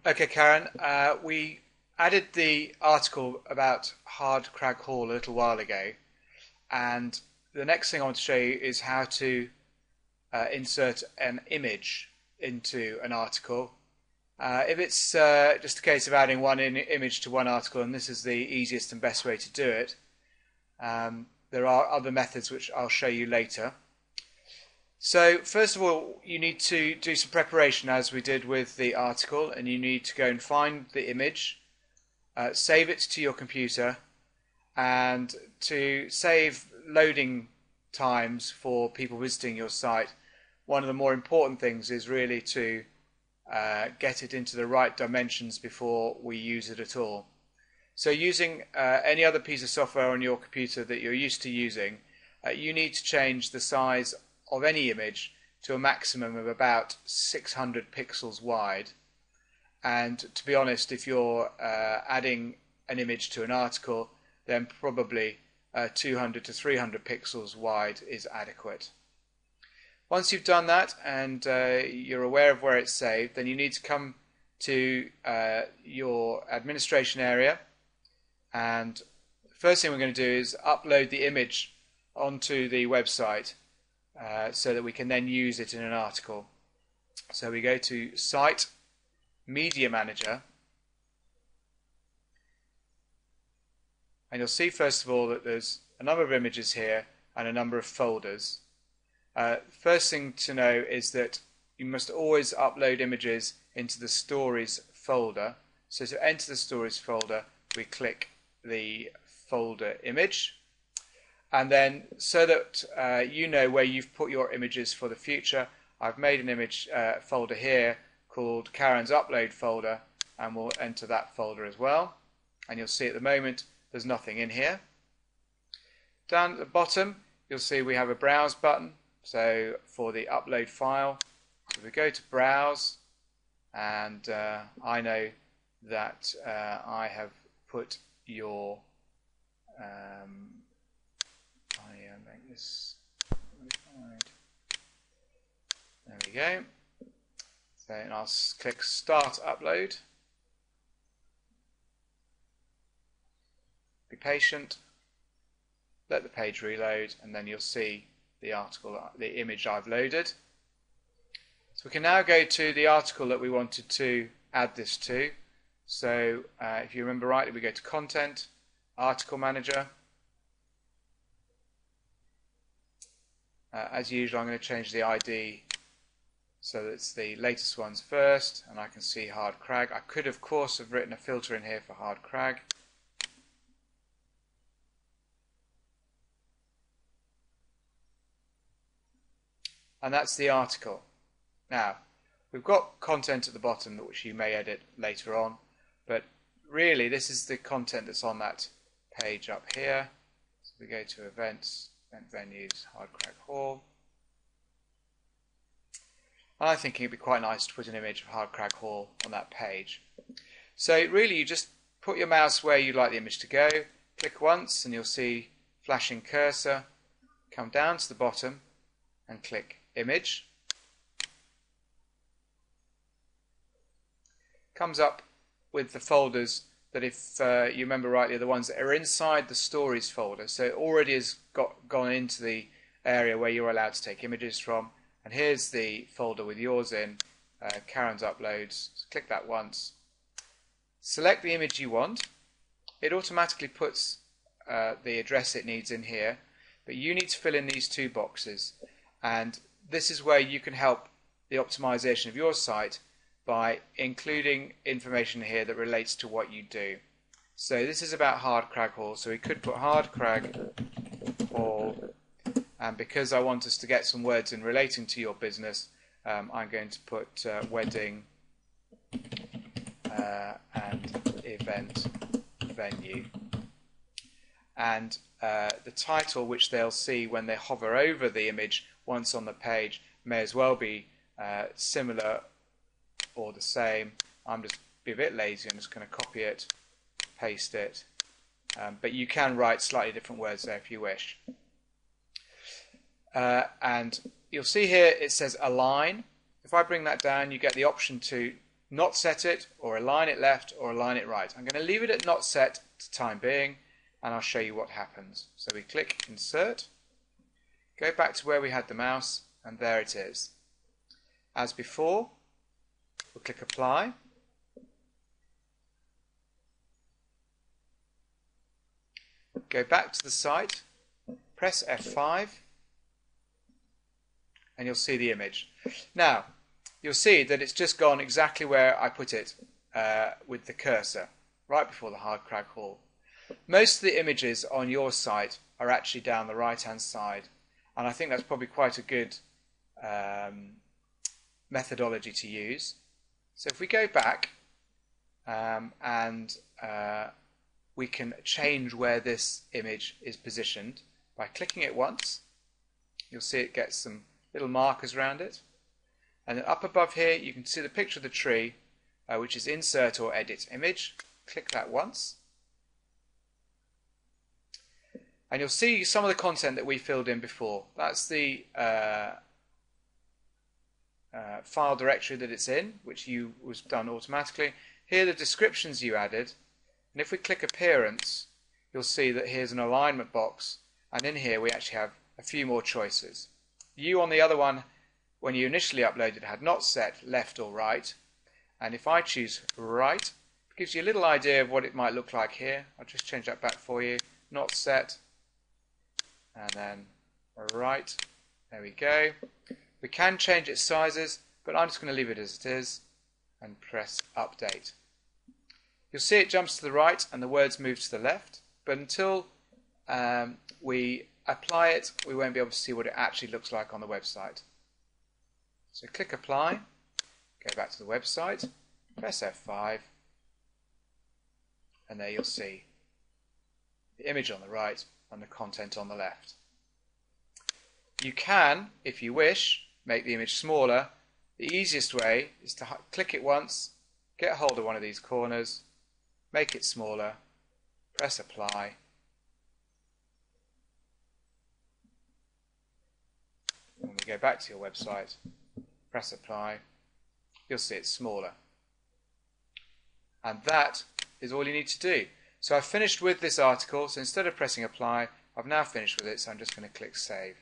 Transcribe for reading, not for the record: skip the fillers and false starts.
Okay, Karen, we added the article about Hard Crag Hall a little while ago, and the next thing I want to show you is how to insert an image into an article. If it's just a case of adding one image to one article, and this is the easiest and best way to do it, there are other methods which I'll show you later. So first of all, you need to do some preparation as we did with the article, and you need to go and find the image, save it to your computer, and to save loading times for people visiting your site, one of the more important things is really to get it into the right dimensions before we use it at all. So using any other piece of software on your computer that you're used to using, you need to change the size of any image to a maximum of about 600 pixels wide. And to be honest, if you're adding an image to an article, then probably 200 to 300 pixels wide is adequate. Once you've done that and you're aware of where it's saved, then you need to come to your administration area, and the first thing we're going to do is upload the image onto the website so that we can then use it in an article. So we go to Site, Media Manager, and you'll see first of all that there's a number of images here and a number of folders. First thing to know is that you must always upload images into the Stories folder. So to enter the Stories folder, we click the folder image, and then so that you know where you've put your images for the future, I've made an image folder here called Karen's Upload folder, and we'll enter that folder as well. And you'll see at the moment there's nothing in here. Down at the bottom you'll see we have a browse button. So for the upload file, so we go to browse, and I know that I have put your make this modified. There we go. So and I'll click Start Upload. Be patient. Let the page reload, and then you'll see the article, the image I've loaded. So we can now go to the article that we wanted to add this to. So if you remember rightly, we go to Content, Article Manager. As usual, I'm going to change the ID so that it's the latest ones first, and I can see Hard Crag. I could of course have written a filter in here for Hard Crag. And that's the article. Now, we've got content at the bottom which you may edit later on, but really this is the content that's on that page up here. So we go to Events, Event Venues, Hard Crag Hall. And I'm thinking it'd be quite nice to put an image of Hard Crag Hall on that page. So really you just put your mouse where you'd like the image to go, click once and you'll see flashing cursor, come down to the bottom and click Image. Comes up with the folders that, if you remember rightly, are the ones that are inside the Stories folder. So it already has gone into the area where you're allowed to take images from. And here's the folder with yours in, Karen's Uploads. So click that once. Select the image you want. It automatically puts the address it needs in here, but you need to fill in these two boxes. And this is where you can help the optimization of your site by including information here that relates to what you do. So this is about Hard Crag Hall, so we could put Hard Crag Hall, and because I want us to get some words in relating to your business, I'm going to put wedding and event venue. And the title, which they'll see when they hover over the image once on the page, may as well be similar or the same. I'm just be a bit lazy, I'm just going to copy it, paste it, but you can write slightly different words there if you wish. And you'll see here it says align. If I bring that down, you get the option to not set it, or align it left, or align it right. I'm going to leave it at not set for the time being, and I'll show you what happens. So we click Insert, go back to where we had the mouse, and there it is. As before, we'll click Apply. Go back to the site, press F5, and you'll see the image. Now, you'll see that it's just gone exactly where I put it with the cursor, right before the hard crack haul. Most of the images on your site are actually down the right-hand side, and I think that's probably quite a good methodology to use. So if we go back and we can change where this image is positioned by clicking it once. You'll see it gets some little markers around it. And then up above here you can see the picture of the tree, which is Insert or Edit Image. Click that once. And you'll see some of the content that we filled in before. That's the file directory that it's in, which was done automatically. Here are the descriptions you added. And if we click Appearance, you'll see that here's an alignment box, and in here we actually have a few more choices. You on the other one, when you initially uploaded, had not set left or right, and if I choose right, it gives you a little idea of what it might look like here. I'll just change that back for you. Not set, and then right. There we go. We can change its sizes, but I'm just going to leave it as it is and press Update. You'll see it jumps to the right and the words move to the left, but until we apply it, we won't be able to see what it actually looks like on the website. So click Apply, go back to the website, press F5, and there you'll see the image on the right and the content on the left. You can, if you wish, make the image smaller. The easiest way is to click it once, get hold of one of these corners, make it smaller, press Apply, when we go back to your website, press Apply, you'll see it's smaller. And that is all you need to do. So I've finished with this article, so instead of pressing Apply, I've now finished with it, so I'm just going to click Save.